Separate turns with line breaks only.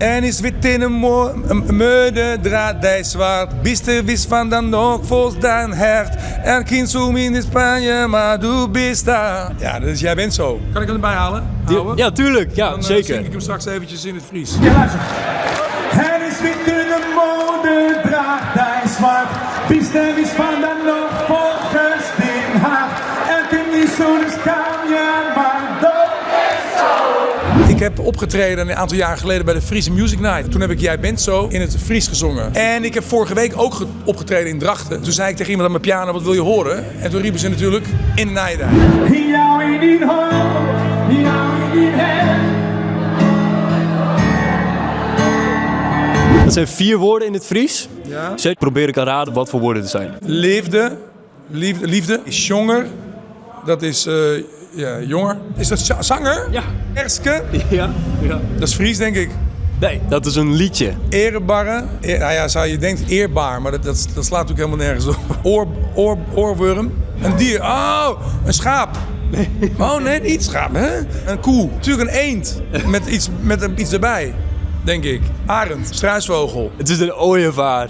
En is wit in een meude draad die zwart. Biste wist van dan nog volgens dan hert. Er kind zo in Spanje, maar du bist daar. Ja, dus jij bent zo. Kan ik hem erbij halen?
Ja, tuurlijk. Ja,
Dan
zeker.
zing ik hem straks eventjes in het Fries.
Ja, luister. Het is wit in de mode, draagt hij zwart. Biste wist van dan nog volgens den hart. Er kind niet zo in Spanje, maar du bist zo.
Ik heb opgetreden een aantal jaar geleden bij de Friese Music Night. Toen heb ik Jij bent zo in het Fries gezongen. En ik heb vorige week ook opgetreden in Drachten. Toen zei ik tegen iemand aan mijn piano, wat wil je horen? En toen riepen ze natuurlijk in de Nijda.
Jou in die hoofd, jou in die head.
Dat zijn 4 woorden in het Fries.
Ja.
Zeg, probeer ik aan raden wat voor woorden het zijn.
Liefde is jonger. Dat is jonger. Is dat zanger?
Ja.
Erske?
Ja.
Dat is Fries, denk ik.
Nee, dat is een liedje.
Erebarren. Je denkt eerbaar, maar dat slaat natuurlijk helemaal nergens op. Oorworm. Een dier. Oh, een schaap. Oh nee, niet schaap, hè? Een koe. Natuurlijk een eend. Met iets erbij, denk ik. Arend. Struisvogel.
Het is een ooievaar.